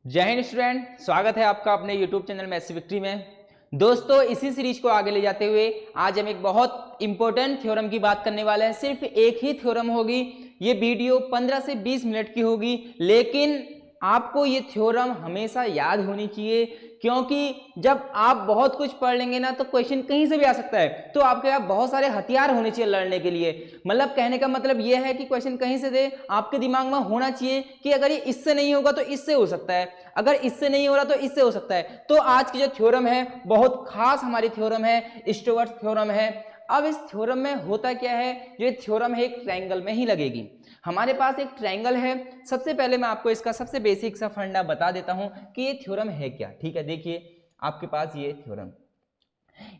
जय हिंद स्टूडेंट, स्वागत है आपका अपने YouTube चैनल मैथ्स विक्ट्री में। दोस्तों, इसी सीरीज को आगे ले जाते हुए आज हम एक बहुत इंपॉर्टेंट थ्योरम की बात करने वाले हैं। सिर्फ एक ही थ्योरम होगी, ये वीडियो 15 से 20 मिनट की होगी, लेकिन आपको ये थ्योरम हमेशा याद होनी चाहिए, क्योंकि जब आप बहुत कुछ पढ़ लेंगे ना तो क्वेश्चन कहीं से भी आ सकता है। तो आपके पास बहुत सारे हथियार होने चाहिए लड़ने के लिए। मतलब कहने का मतलब ये है कि क्वेश्चन कहीं से दे, आपके दिमाग में होना चाहिए कि अगर ये इससे नहीं होगा तो इससे हो सकता है, अगर इससे नहीं हो रहा तो इससे हो सकता है। तो आज की जो थ्योरम है बहुत खास हमारी थ्योरम है, स्टुअर्ट्स थ्योरम है। अब इस थ्योरम में होता क्या है, ये थ्योरम है एक ट्रायंगल में ही लगेगी। हमारे पास एक ट्रायंगल है। सबसे पहले मैं आपको इसका सबसे बेसिक सा फंडा बता देता हूं कि ये थ्योरम है क्या। ठीक है, देखिए आपके पास ये थ्योरम,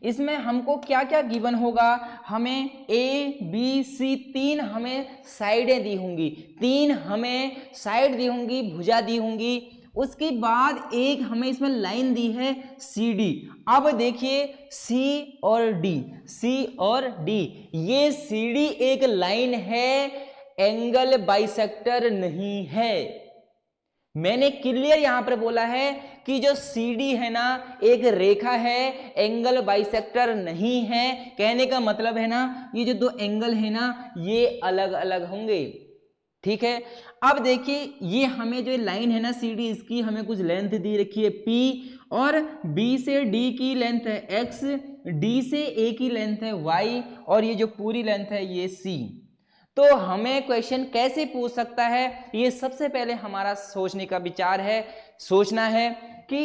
इसमें हमको क्या क्या गिवन होगा। हमें ए बी सी तीन हमें साइडें दी होंगी, तीन हमें साइड दी होंगी, भुजा दी होंगी। उसके बाद एक हमें इसमें लाइन दी है सी डी। अब देखिए सी और डी, सी और डी, ये सी डी एक लाइन है, एंगल बाइसेक्टर नहीं है। मैंने क्लियर यहां पर बोला है कि जो CD है ना एक रेखा है, एंगल बाइसेक्टर नहीं है। कहने का मतलब है ना ये जो दो एंगल है ना ये अलग अलग होंगे। ठीक है, अब देखिए ये हमें जो लाइन है ना CD, इसकी हमें कुछ लेंथ दी रखी है P, और B से D की लेंथ है X, D से A की लेंथ है Y, और ये जो पूरी लेंथ है ये C। तो हमें क्वेश्चन कैसे पूछ सकता है, ये सबसे पहले हमारा सोचने का विचार है, सोचना है कि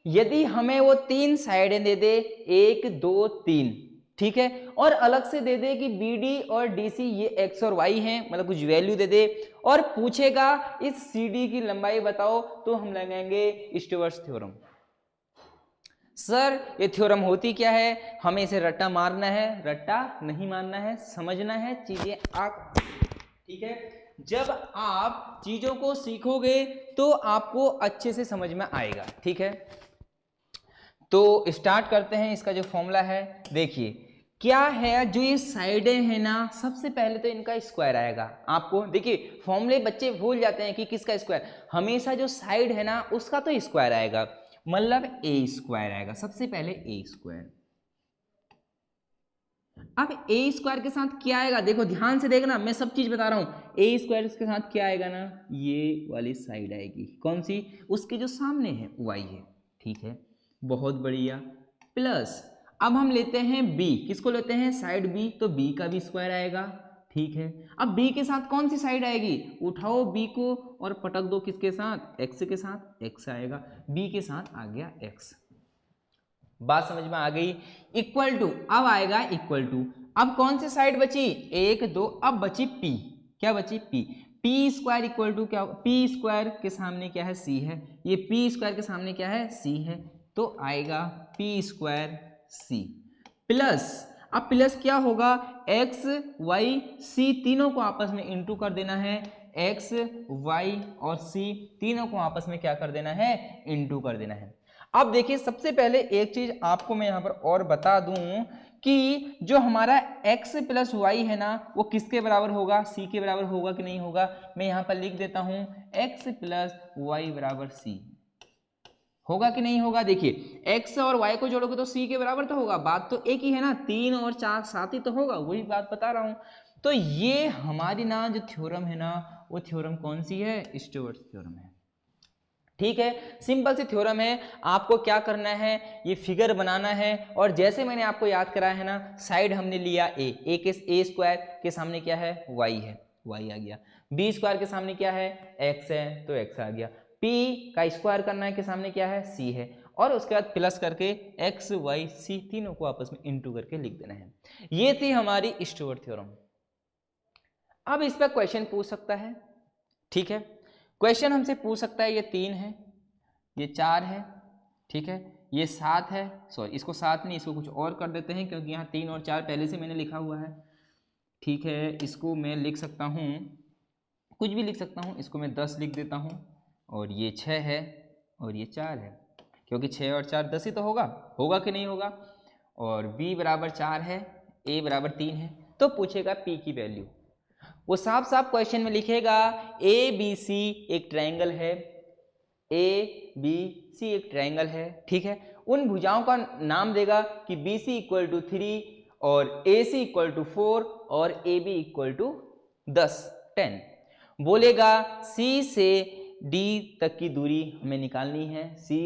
यदि हमें वो तीन साइडें दे दे, 1 2 3, ठीक है, और अलग से दे दे कि BD और DC ये X और Y हैं, मतलब कुछ वैल्यू दे दे, और पूछेगा इस CD की लंबाई बताओ, तो हम लगाएंगे स्टुअर्ट्स थ्योरम। सर ये थ्योरम होती क्या है, हमें इसे रट्टा मारना है, रट्टा नहीं मारना है, समझना है चीजें आप। ठीक है, जब आप चीजों को सीखोगे तो आपको अच्छे से समझ में आएगा। ठीक है, तो स्टार्ट करते हैं। इसका जो फॉर्मूला है देखिए क्या है, जो ये साइडें हैं ना सबसे पहले तो इनका स्क्वायर आएगा। आपको देखिए फॉर्मूले बच्चे भूल जाते हैं कि किसका स्क्वायर, हमेशा जो साइड है ना उसका तो स्क्वायर आएगा, मतलब ए स्क्वायर आएगा। सबसे पहले ए स्क्वायर। अब ए स्क्वायर के साथ क्या आएगा, देखो ध्यान से देखना, मैं सब चीज बता रहा हूं। ए स्क्वायर के साथ क्या आएगा ना, ये वाली साइड आएगी, कौन सी, उसके जो सामने है वाई है। ठीक है, बहुत बढ़िया। प्लस अब हम लेते हैं बी, किसको लेते हैं, साइड बी, तो बी का भी स्क्वायर आएगा। ठीक है, अब बी के साथ कौन सी साइड आएगी, उठाओ बी को और पटक दो किसके साथ, एक्स के साथ, एक्स आएगा, बी के साथ आ गया एक्स। बात समझ में आ गई। इक्वल टू, अब आएगा इक्वल टू, अब कौन सी साइड बची, 1 2, अब बची P, क्या बची P, P square equal to क्या, P स्क्वायर के सामने क्या है C है, ये P स्क्वायर के सामने क्या है C है, तो आएगा P स्क्वायर C प्लस, अब प्लस क्या होगा, x y c तीनों को आपस में इंटू कर देना है, x y और c तीनों को आपस में क्या कर देना है, इंटू कर देना है। अब देखिए सबसे पहले एक चीज आपको मैं यहां पर और बता दूं कि जो हमारा x प्लस वाई है ना वो किसके बराबर होगा, c के बराबर होगा कि नहीं होगा। मैं यहां पर लिख देता हूं x प्लस वाई बराबर c, होगा कि नहीं होगा। देखिए x और y को जोड़ोगे तो c के बराबर तो होगा, बात तो एक ही है ना, 3 और 4 7 ही तो होगा, वही बात बता रहा हूं। तो ये हमारी ना जो थ्योरम है ना वो थ्योरम कौन सी है, स्टुअर्ट्स थ्योरम है। ठीक है, सिंपल सी थ्योरम है। आपको क्या करना है, ये फिगर बनाना है, और जैसे मैंने आपको याद कराया है ना, साइड हमने लिया ए के, ए स्क्वायर के सामने क्या है, वाई है, वाई आ गया, बी स्क्वायर के सामने क्या है, एक्स है, तो एक्स आ गया, पी का स्क्वायर करना है के सामने क्या है, सी है, और उसके बाद प्लस करके एक्स वाई सी तीनों को आपस में इंटू करके लिख देना है। ये थी हमारी स्टुअर्ट थ्योरम। अब इस पर क्वेश्चन पूछ सकता है। ठीक है, क्वेश्चन हमसे पूछ सकता है, ये 3 है, ये 4 है, ठीक है, ये 7 है, सॉरी इसको 7 नहीं, इसको कुछ और कर देते हैं क्योंकि यहाँ 3 और 4 पहले से मैंने लिखा हुआ है। ठीक है, इसको मैं लिख सकता हूँ, कुछ भी लिख सकता हूँ, इसको मैं 10 लिख देता हूँ, और ये 6 है और ये 4 है, क्योंकि 6 और 4 10 ही तो होगा, होगा कि नहीं होगा। और b बराबर 4 है, a बराबर 3 है, तो पूछेगा p की वैल्यू। वो साफ साफ क्वेश्चन में लिखेगा ए बी सी एक ट्रायंगल है, ए बी सी एक ट्रायंगल है, ठीक है। उन भुजाओं का नाम देगा कि बी सी इक्वल टू 3 और ए सी इक्वल टू 4 और ए बी इक्वल टू 10 बोलेगा सी से डी तक की दूरी हमें निकालनी है। सी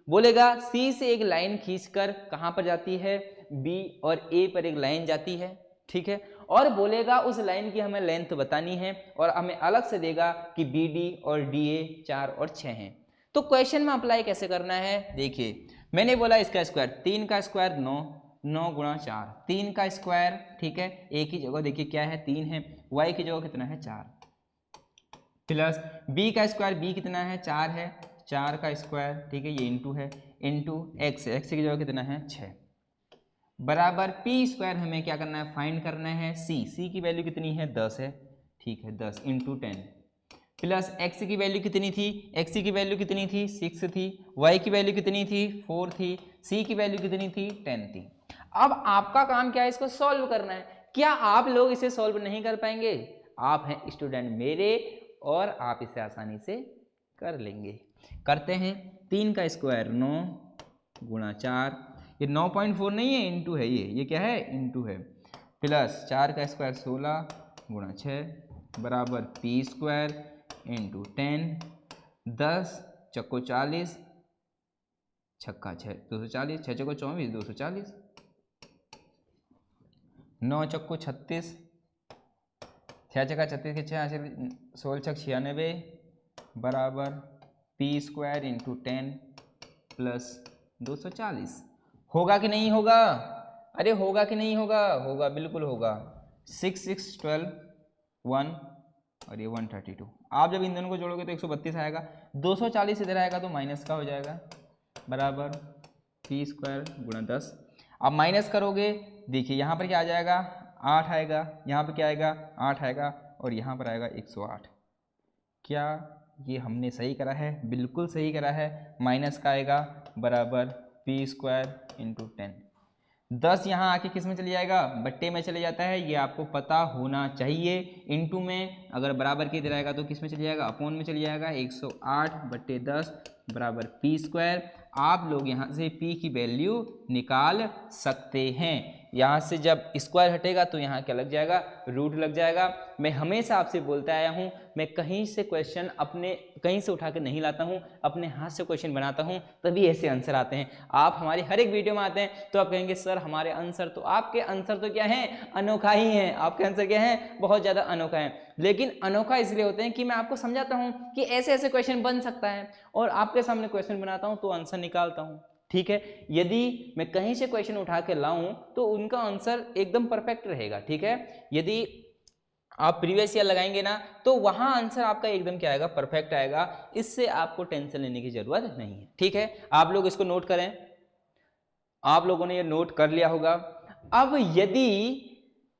बोलेगा सी से एक लाइन खींचकर कहाँ पर जाती है, बी और ए पर एक लाइन जाती है, ठीक है। और बोलेगा उस लाइन की हमें लेंथ बतानी है और हमें अलग से देगा कि बी डी और डी ए 4 और 6 हैं। तो क्वेश्चन में अप्लाई कैसे करना है, देखिए मैंने बोला इसका स्क्वायर 3 का स्क्वायर 9, 9 गुणा 4, 3 का स्क्वायर, ठीक है। ए की जगह देखिए क्या है 3 है, वाई की जगह कितना है 4, प्लस बी का स्क्वायर, बी कितना है 4 है, 4 का स्क्वायर, ठीक है, ये इंटू है, इंटू एक्स, एक्स की जगह कितना है 6, बराबर पी स्क्वायर हमें क्या करना है, फाइंड करना है सी, सी की वैल्यू कितनी है 10 है, ठीक है, 10 इंटू 10, प्लस एक्स की वैल्यू कितनी थी, एक्स की वैल्यू कितनी थी 6 थी, वाई की वैल्यू कितनी थी 4 थी, सी की वैल्यू कितनी थी 10 थी। अब आपका काम क्या है, इसको सॉल्व करना है। क्या आप लोग इसे सॉल्व नहीं कर पाएंगे? आप हैं स्टूडेंट मेरे और आप इसे आसानी से कर लेंगे। करते हैं, 3 का स्क्वायर 9 गुणा 4, ये 9.4 नहीं है, इंटू है, ये क्या है इंटू है, प्लस 4 का स्क्वायर 16 गुणा 6 बराबर पी स्क्वायर इंटू 10, 10 चक्को 40, छक्का 6 240, 6 चक्को 24 240, 9 चक्को 36, 6 चक्का 36 के 6 16 छक 96 बराबर पी स्क्वायर इंटू 10 प्लस 240। होगा कि नहीं होगा? अरे होगा कि नहीं होगा? होगा, बिल्कुल होगा। 6 6 12 1 और ये 132। आप जब इन दोनों को जोड़ोगे तो 132 आएगा, 240 इधर आएगा तो माइनस का हो जाएगा, बराबर पी स्क्वायर गुणा 10। अब माइनस करोगे, देखिए यहाँ पर क्या आ जाएगा 8 आएगा, यहाँ पर क्या आएगा 8 आएगा और यहाँ पर आएगा 108। क्या ये हमने सही करा है? बिल्कुल सही करा है। माइनस का आएगा बराबर पी स्क्वायर इंटू 10। 10 यहाँ आके किस में चले जाएगा, बट्टे में चले जाता है, ये आपको पता होना चाहिए। इंटू में अगर बराबर के इधर आएगा तो किस में चले जाएगा, अपोन में चले जाएगा, 108 बट्टे 10 बराबर पी स्क्वायर। आप लोग यहाँ से पी की वैल्यू निकाल सकते हैं। यहाँ से जब स्क्वायर हटेगा तो यहाँ क्या लग जाएगा, रूट लग जाएगा। मैं हमेशा आपसे बोलता आया हूँ, मैं कहीं से क्वेश्चन अपने कहीं से उठा के नहीं लाता हूँ, अपने हाथ से क्वेश्चन बनाता हूँ, तभी ऐसे आंसर आते हैं। आप हमारे हर एक वीडियो में आते हैं तो आप कहेंगे सर हमारे आंसर तो, आपके आंसर तो क्या है, अनोखा ही है। आपके आंसर क्या है, बहुत ज़्यादा अनोखा है। लेकिन अनोखा इसलिए होते हैं कि मैं आपको समझाता हूँ कि ऐसे ऐसे क्वेश्चन बन सकता है और आपके सामने क्वेश्चन बनाता हूँ तो आंसर निकालता हूँ, ठीक है। यदि मैं कहीं से क्वेश्चन उठा के लाऊं तो उनका आंसर एकदम परफेक्ट रहेगा, ठीक है। यदि आप प्रीवियस ईयर लगाएंगे ना तो वहां आंसर आपका एकदम क्या आएगा, परफेक्ट आएगा। इससे आपको टेंशन लेने की जरूरत नहीं है, ठीक है। आप लोग इसको नोट करें, आप लोगों ने ये नोट कर लिया होगा। अब यदि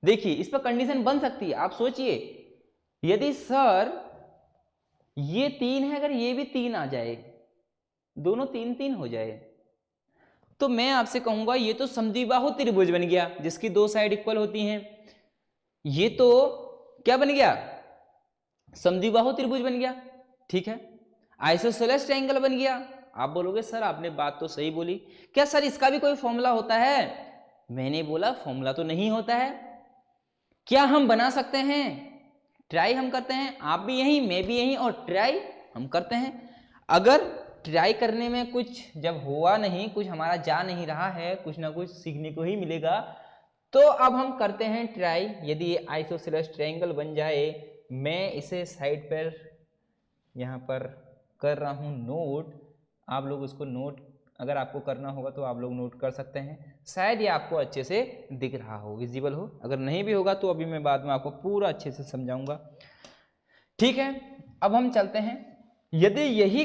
देखिए इस पर कंडीशन बन सकती है, आप सोचिए यदि सर ये 3 है, अगर ये भी 3 आ जाए, दोनों 3 3 हो जाए, तो मैं आपसे कहूंगा ये तो समद्विबाहु त्रिभुज बन गया जिसकी दो साइड इक्वल होती हैं। ये तो क्या बन गया, समद्विबाहु त्रिभुज बन गया, ठीक है। आइसोसेलेस ट्रायंगल बन गया। आप बोलोगे सर आपने बात तो सही बोली, क्या सर इसका भी कोई फॉर्मूला होता है? मैंने बोला फॉर्मूला तो नहीं होता है। क्या हम बना सकते हैं? ट्राई हम करते हैं, आप भी यही मैं भी यही, और ट्राई हम करते हैं। अगर ट्राई करने में कुछ जब हुआ नहीं, कुछ हमारा जा नहीं रहा है, कुछ ना कुछ सीखने को ही मिलेगा, तो अब हम करते हैं ट्राई। यदि ये आइसोसेलेस ट्रायंगल बन जाए, मैं इसे साइड पर यहाँ पर कर रहा हूँ नोट, आप लोग उसको नोट अगर आपको करना होगा तो आप लोग नोट कर सकते हैं। शायद ये आपको अच्छे से दिख रहा हो, विजिबल हो। अगर नहीं भी होगा तो अभी मैं बाद में आपको पूरा अच्छे से समझाऊंगा, ठीक है। अब हम चलते हैं, यदि यही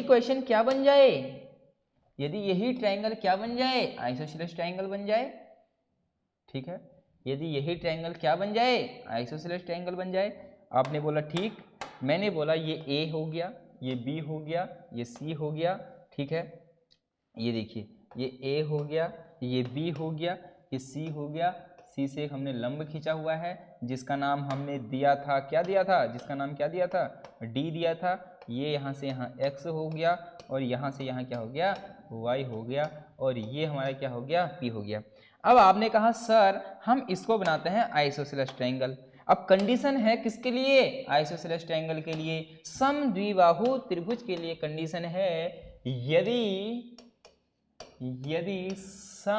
क्वेश्चन क्या बन जाए, यदि यही ट्रायंगल क्या बन जाए, आइसोसेलेस ट्रायंगल बन जाए, ठीक है। यदि यही ट्रायंगल क्या बन जाए, आइसोसेलेस ट्रायंगल बन जाए। आपने बोला ठीक, मैंने बोला ये ए हो गया, ये बी हो गया, ये सी हो गया, ठीक है। ये देखिए ये ए हो गया, ये बी हो गया, ये सी हो गया, सी से हमने लंब खींचा हुआ है जिसका नाम हमने दिया था, क्या दिया था, जिसका नाम क्या दिया था, डी दिया था। ये यहाँ से यहाँ x हो गया और यहाँ से यहाँ क्या हो गया, y हो गया, और ये हमारा क्या हो गया, p हो गया। अब आपने कहा सर हम इसको बनाते हैं आइसोसेलेस ट्रायंगल। अब कंडीशन है किसके लिए, आइसोसेलेस ट्रायंगल के लिए, समद्विबाहु त्रिभुज के लिए कंडीशन है यदि समद्विबाहु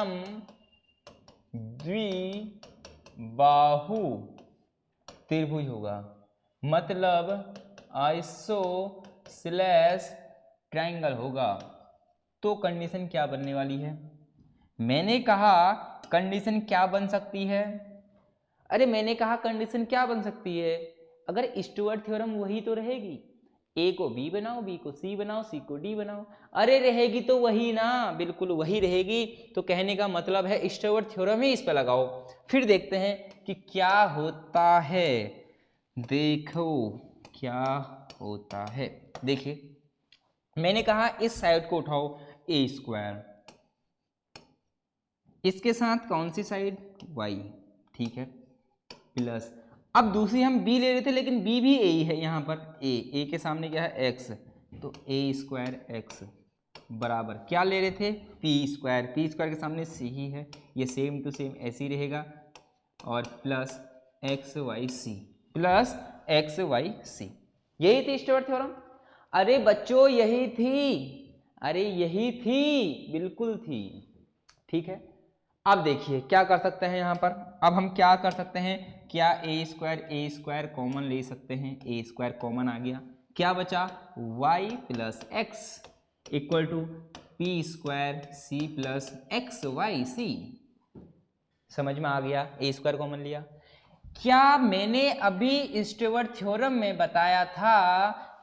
त्रिभुज होगा, मतलब आइसोसेलेस ट्रायंगल होगा, तो कंडीशन क्या बनने वाली है। मैंने कहा कंडीशन क्या बन सकती है, अरे मैंने कहा कंडीशन क्या बन सकती है, अगर स्टुअर्ट थ्योरम वही तो रहेगी, ए को बी बनाओ, बी को सी बनाओ, सी को डी बनाओ, अरे रहेगी तो वही ना, बिल्कुल वही रहेगी। तो कहने का मतलब है स्टुअर्ट थ्योरम ही इस पे लगाओ, फिर देखते हैं कि क्या होता है। देखो क्या होता है, देखिए मैंने कहा इस साइड को उठाओ ए स्क्वायर, इसके साथ कौन सी साइड, y, ठीक है, प्लस, अब दूसरी हम b ले रहे थे लेकिन b भी a ही है, यहाँ पर a के सामने क्या है x, तो a स्क्वायर x बराबर क्या ले रहे थे, p स्क्वायर के सामने c ही है, ये सेम टू सेम ऐसे ही रहेगा, और प्लस एक्स वाई सी, यही थी स्टुअर्ट थ्योरम। अरे बच्चों यही थी, अरे यही थी, बिल्कुल थी, ठीक है। अब देखिए क्या कर सकते हैं यहाँ पर, अब हम क्या कर सकते हैं, क्या ए स्क्वायर कॉमन ले सकते हैं, ए स्क्वायर कॉमन आ गया, क्या बचा y plus X equal to P square C plus x Y C, समझ में आ गया, ए स्क्वायर कॉमन लिया। क्या मैंने अभी स्टुअर्ट थ्योरम में बताया था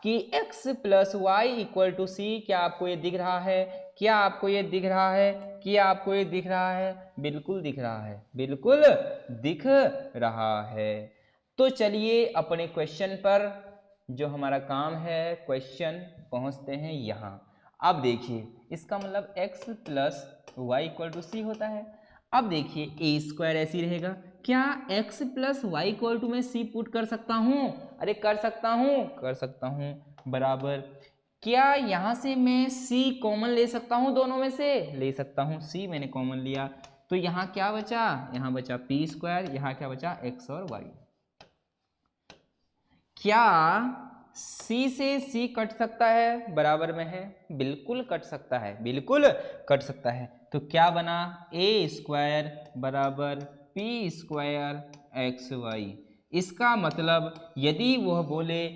कि x plus Y equal to c, क्या आपको ये दिख रहा है, क्या आपको ये दिख रहा है, क्या आपको ये दिख रहा है, बिल्कुल दिख रहा है, बिल्कुल दिख रहा है। तो चलिए अपने क्वेश्चन पर, जो हमारा काम है क्वेश्चन, पहुंचते हैं यहाँ। अब देखिए इसका मतलब x plus Y equal to c होता है। अब देखिए ए स्क्वायर ऐसी रहेगा, क्या x plus Y equal to में सी पुट कर सकता हूँ, अरे कर सकता हूँ, बराबर, क्या यहाँ से मैं c कॉमन ले सकता हूँ, दोनों में से ले सकता हूँ, c मैंने कॉमन लिया, तो यहाँ क्या बचा, यहाँ बचा पी स्क्वायर, यहाँ क्या बचा x और y। क्या c से c कट सकता है, बराबर में है, बिल्कुल कट सकता है, बिल्कुल कट सकता है। तो क्या बना, ए स्क्वायर बराबर पी स्क्वायर एक्स वाई। इसका मतलब यदि वह बोले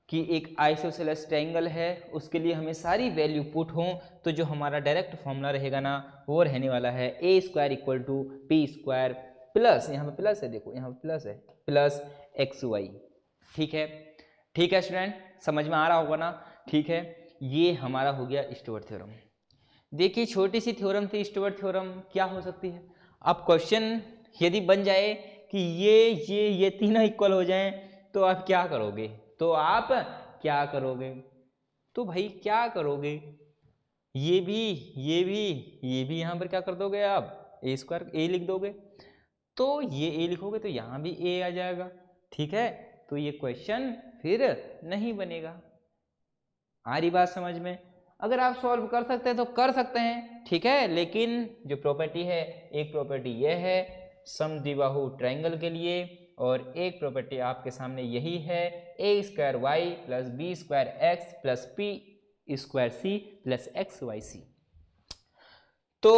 कि एक आइसोसेलेस ट्रायंगल है, उसके लिए हमें सारी वैल्यू पुट हो, तो जो हमारा डायरेक्ट फॉर्मूला रहेगा ना, वो रहने वाला है a square equal to P square plus, यहाँ पे प्लस है, देखो यहाँ पे प्लस है, प्लस एक्स वाई, ठीक है, ठीक है स्टूडेंट, समझ में आ रहा होगा ना, ठीक है। ये हमारा हो गया स्टुअर्ट थ्योरम। देखिए छोटी सी थ्योरम थी स्टुअर्ट थ्योरम, क्या हो सकती है। अब क्वेश्चन यदि बन जाए कि ये तीनों इक्वल हो जाएं, तो आप क्या करोगे, तो आप क्या करोगे, तो भाई क्या करोगे, ये भी यहाँ पर क्या कर दोगे आप, ए स्क्वायर ए लिख दोगे, तो ये ए लिखोगे तो यहाँ भी ए आ जाएगा, ठीक है। तो ये क्वेश्चन फिर नहीं बनेगा। आ रही बात समझ में, अगर आप सॉल्व कर सकते हैं तो कर सकते हैं, ठीक है, लेकिन जो प्रॉपर्टी है, एक प्रॉपर्टी ये है समद्विबाहु ट्रायंगल के लिए, और एक प्रॉपर्टी आपके सामने यही है a square y plus b square x plus p square C plus x Y c. तो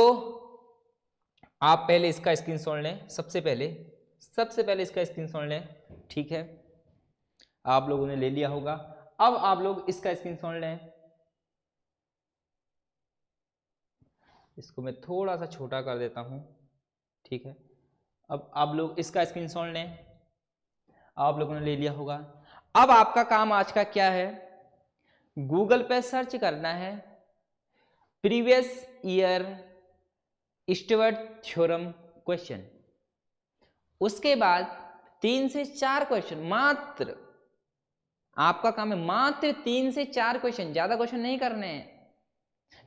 आप पहले इसका स्क्रीनशॉट लें, सबसे पहले इसका स्क्रीनशॉट लें, ठीक है, आप लोगों ने ले लिया होगा। अब आप लोग इसका स्क्रीनशॉट लें, इसको मैं थोड़ा सा छोटा कर देता हूं, ठीक है। अब आप लोग इसका स्क्रीनशॉट लें, आप लोगों ने ले लिया होगा। अब आपका काम आज का क्या है, गूगल पे सर्च करना है previous year Stuart theorem question, उसके बाद 3 से 4 क्वेश्चन, मात्र आपका काम है मात्र 3 से 4 क्वेश्चन, ज्यादा क्वेश्चन नहीं करने हैं,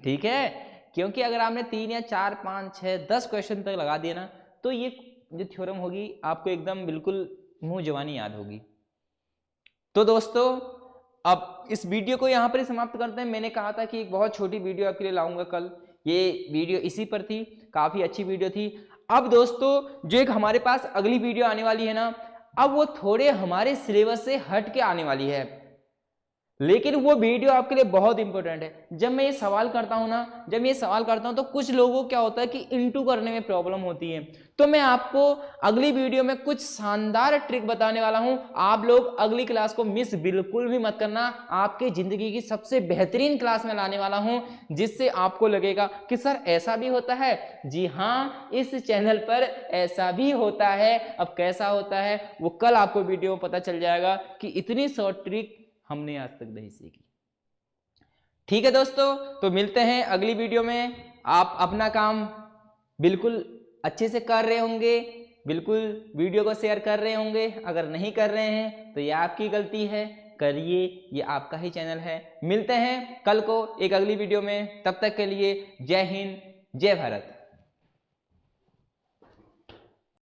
ठीक है, क्योंकि अगर आपने 3 या 4 5 6 10 क्वेश्चन तक लगा दिया ना, तो ये जो थ्योरम होगी आपको एकदम बिल्कुल मुंह जवानी याद होगी। तो दोस्तों अब इस वीडियो को यहाँ पर ही समाप्त करते हैं। मैंने कहा था कि एक बहुत छोटी वीडियो आपके लिए लाऊंगा कल, ये वीडियो इसी पर थी, काफी अच्छी वीडियो थी। अब दोस्तों जो एक हमारे पास अगली वीडियो आने वाली है ना, अब वो थोड़े हमारे सिलेबस से हट के आने वाली है, लेकिन वो वीडियो आपके लिए बहुत इंपॉर्टेंट है। जब मैं ये सवाल करता हूं ना, जब ये सवाल करता हूं तो कुछ लोगों को क्या होता है कि इंटू करने में प्रॉब्लम होती है। तो मैं आपको अगली वीडियो में कुछ शानदार ट्रिक बताने वाला हूं। आप लोग अगली क्लास को मिस बिल्कुल भी मत करना, आपकी जिंदगी की सबसे बेहतरीन क्लास में लाने वाला हूं, जिससे आपको लगेगा कि सर ऐसा भी होता है। जी हाँ, इस चैनल पर ऐसा भी होता है। अब कैसा होता है वो कल आपको वीडियो में पता चल जाएगा कि इतनी शॉर्ट ट्रिक हमने आज तक नहीं सीखी। ठीक है दोस्तों, तो मिलते हैं अगली वीडियो में। आप अपना काम बिल्कुल अच्छे से कर रहे होंगे, बिल्कुल वीडियो को शेयर कर रहे होंगे। अगर नहीं कर रहे हैं तो ये आपकी गलती है, करिए, ये आपका ही चैनल है। मिलते हैं कल को एक अगली वीडियो में, तब तक के लिए जय हिंद, जय भारत।